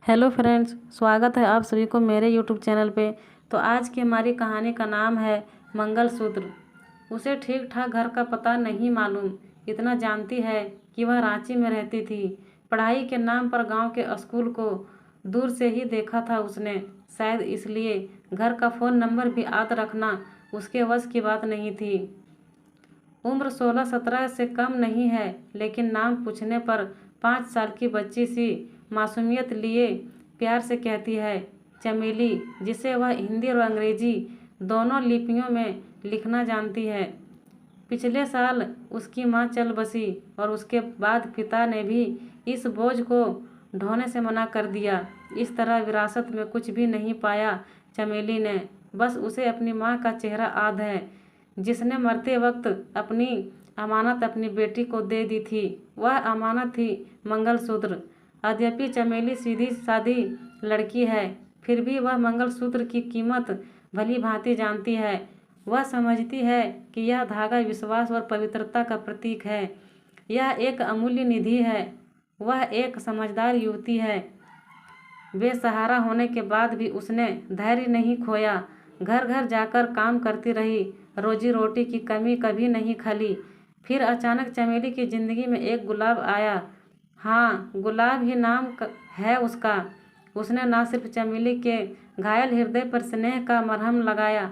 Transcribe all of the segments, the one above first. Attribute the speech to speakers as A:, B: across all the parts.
A: Hello friends, स्वागत है आप सभी को मेरे यूट्यूब चैनल पे। तो आज की हमारी कहानी का नाम है मंगलसूत्र। उसे ठीक ठाक घर का पता नहीं मालूम, इतना जानती है कि वह रांची में रहती थी। पढ़ाई के नाम पर गांव के स्कूल को दूर से ही देखा था उसने, शायद इसलिए घर का फ़ोन नंबर भी याद रखना उसके वश की बात नहीं थी। उम्र 16-17 से कम नहीं है, लेकिन नाम पूछने पर 5 साल की बच्ची सी मासूमियत लिए प्यार से कहती है चमेली, जिसे वह हिंदी और अंग्रेजी दोनों लिपियों में लिखना जानती है। पिछले साल उसकी माँ चल बसी और उसके बाद पिता ने भी इस बोझ को ढोने से मना कर दिया। इस तरह विरासत में कुछ भी नहीं पाया चमेली ने, बस उसे अपनी माँ का चेहरा याद है, जिसने मरते वक्त अपनी अमानत अपनी बेटी को दे दी थी। वह अमानत थी मंगलसूत्र। यद्यपि चमेली सीधी सादी लड़की है, फिर भी वह मंगलसूत्र की कीमत भली भांति जानती है। वह समझती है कि यह धागा विश्वास और पवित्रता का प्रतीक है। यह एक अमूल्य निधि है। वह एक समझदार युवती है। बेसहारा होने के बाद भी उसने धैर्य नहीं खोया। घर घर जाकर काम करती रही, रोजी रोटी की कमी कभी नहीं खली। फिर अचानक चमेली की ज़िंदगी में एक गुलाब आया। हाँ, गुलाब ही नाम है उसका। उसने ना सिर्फ चमेली के घायल हृदय पर स्नेह का मरहम लगाया,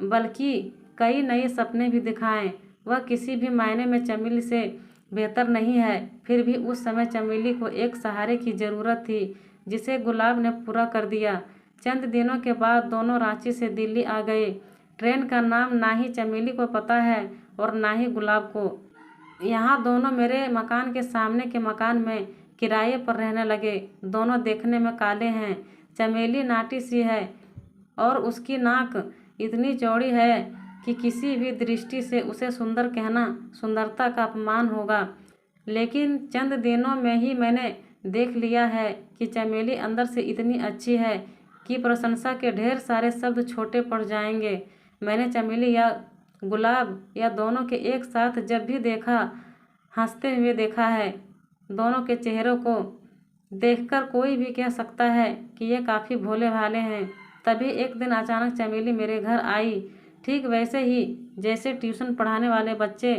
A: बल्कि कई नए सपने भी दिखाए। वह किसी भी मायने में चमेली से बेहतर नहीं है, फिर भी उस समय चमेली को एक सहारे की ज़रूरत थी, जिसे गुलाब ने पूरा कर दिया। चंद दिनों के बाद दोनों रांची से दिल्ली आ गए। ट्रेन का नाम ना ही चमेली को पता है और ना ही गुलाब को। यहाँ दोनों मेरे मकान के सामने के मकान में किराए पर रहने लगे। दोनों देखने में काले हैं। चमेली नाटी सी है और उसकी नाक इतनी चौड़ी है कि किसी भी दृष्टि से उसे सुंदर कहना सुंदरता का अपमान होगा। लेकिन चंद दिनों में ही मैंने देख लिया है कि चमेली अंदर से इतनी अच्छी है कि प्रशंसा के ढेर सारे शब्द छोटे पड़ जाएंगे। मैंने चमेली या गुलाब या दोनों के एक साथ जब भी देखा, हंसते हुए देखा है। दोनों के चेहरों को देखकर कोई भी कह सकता है कि ये काफ़ी भोले भाले हैं। तभी एक दिन अचानक चमेली मेरे घर आई, ठीक वैसे ही जैसे ट्यूशन पढ़ाने वाले बच्चे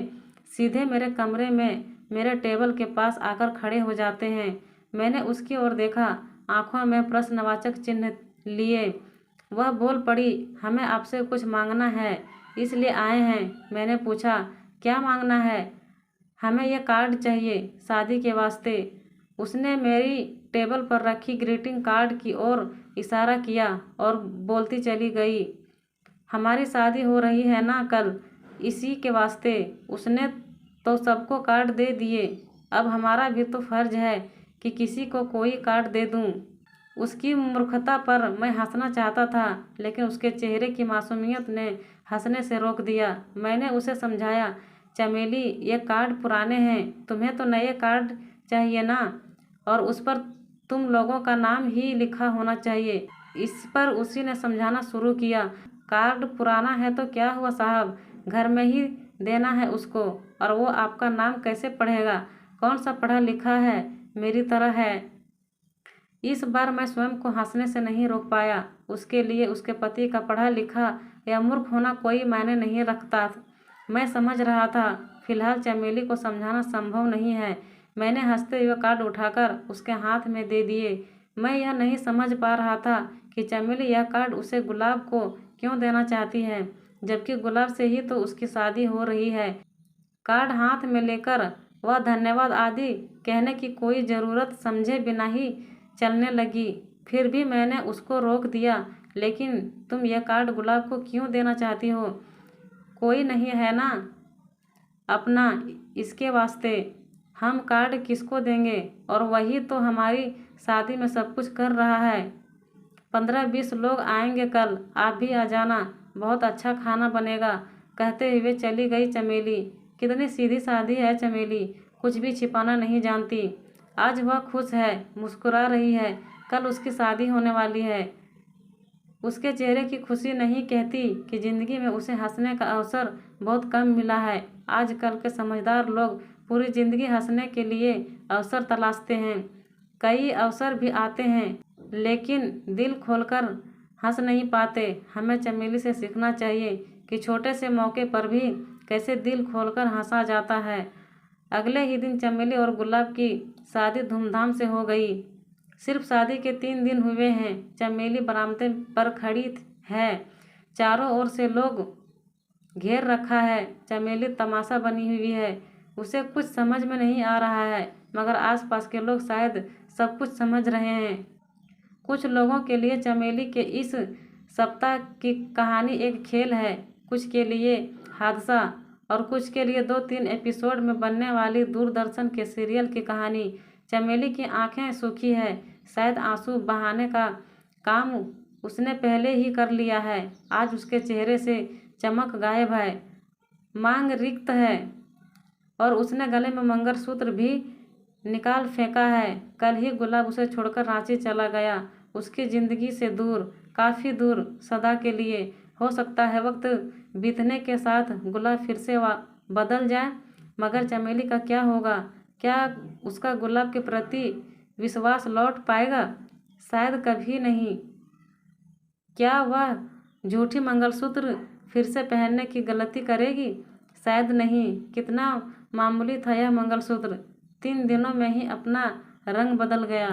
A: सीधे मेरे कमरे में मेरे टेबल के पास आकर खड़े हो जाते हैं। मैंने उसकी ओर देखा, आंखों में प्रश्नवाचक चिन्ह लिए। वह बोल पड़ी, हमें आपसे कुछ मांगना है, इसलिए आए हैं। मैंने पूछा, क्या मांगना है? हमें यह कार्ड चाहिए, शादी के वास्ते। उसने मेरी टेबल पर रखी ग्रीटिंग कार्ड की ओर इशारा किया और बोलती चली गई, हमारी शादी हो रही है ना कल, इसी के वास्ते। उसने तो सबको कार्ड दे दिए, अब हमारा भी तो फर्ज है कि किसी को कोई कार्ड दे दूं। उसकी मूर्खता पर मैं हंसना चाहता था, लेकिन उसके चेहरे की मासूमियत ने हंसने से रोक दिया। मैंने उसे समझाया, चमेली ये कार्ड पुराने हैं, तुम्हें तो नए कार्ड चाहिए ना, और उस पर तुम लोगों का नाम ही लिखा होना चाहिए। इस पर उसी ने समझाना शुरू किया, कार्ड पुराना है तो क्या हुआ साहब, घर में ही देना है उसको, और वो आपका नाम कैसे पढ़ेगा? कौन सा पढ़ा लिखा है, मेरी तरह है। इस बार मैं स्वयं को हंसने से नहीं रोक पाया। उसके लिए उसके पति का पढ़ा लिखा या मूर्ख होना कोई मायने नहीं रखता। मैं समझ रहा था फिलहाल चमेली को समझाना संभव नहीं है। मैंने हंसते हुए कार्ड उठाकर उसके हाथ में दे दिए। मैं यह नहीं समझ पा रहा था कि चमेली यह कार्ड उसे गुलाब को क्यों देना चाहती है, जबकि गुलाब से ही तो उसकी शादी हो रही है। कार्ड हाथ में लेकर वह धन्यवाद आदि कहने की कोई ज़रूरत समझे बिना ही चलने लगी। फिर भी मैंने उसको रोक दिया, लेकिन तुम यह कार्ड गुलाब को क्यों देना चाहती हो? कोई नहीं है ना अपना इसके वास्ते? हम कार्ड किसको देंगे? और वही तो हमारी शादी में सब कुछ कर रहा है। 15-20 लोग आएंगे कल, आप भी आ जाना, बहुत अच्छा खाना बनेगा। कहते हुए चली गई चमेली। कितनी सीधी सादी है चमेली, कुछ भी छिपाना नहीं जानती। आज वह खुश है, मुस्कुरा रही है। कल उसकी शादी होने वाली है। उसके चेहरे की खुशी नहीं कहती कि ज़िंदगी में उसे हंसने का अवसर बहुत कम मिला है। आजकल के समझदार लोग पूरी ज़िंदगी हंसने के लिए अवसर तलाशते हैं। कई अवसर भी आते हैं, लेकिन दिल खोलकर हंस नहीं पाते। हमें चमेली से सीखना चाहिए कि छोटे से मौके पर भी कैसे दिल खोलकर हंसा जाता है। अगले ही दिन चमेली और गुलाब की शादी धूमधाम से हो गई। सिर्फ शादी के 3 दिन हुए हैं। चमेली बरामदे पर खड़ी है। चारों ओर से लोग घेर रखा है। चमेली तमाशा बनी हुई है। उसे कुछ समझ में नहीं आ रहा है, मगर आसपास के लोग शायद सब कुछ समझ रहे हैं। कुछ लोगों के लिए चमेली के इस सप्ताह की कहानी एक खेल है, कुछ के लिए हादसा और कुछ के लिए 2-3 एपिसोड में बनने वाली दूरदर्शन के सीरियल की कहानी। चमेली की आंखें सूखी है। शायद आंसू बहाने का काम उसने पहले ही कर लिया है। आज उसके चेहरे से चमक गायब है, मांग रिक्त है और उसने गले में मंगलसूत्र भी निकाल फेंका है। कल ही गुलाब उसे छोड़कर रांची चला गया, उसकी ज़िंदगी से दूर, काफ़ी दूर, सदा के लिए। हो सकता है वक्त बीतने के साथ गुलाब फिर से बदल जाए, मगर चमेली का क्या होगा? क्या उसका गुलाब के प्रति विश्वास लौट पाएगा? शायद कभी नहीं। क्या वह झूठी मंगलसूत्र फिर से पहनने की गलती करेगी? शायद नहीं। कितना मामूली था यह मंगलसूत्र, 3 दिनों में ही अपना रंग बदल गया।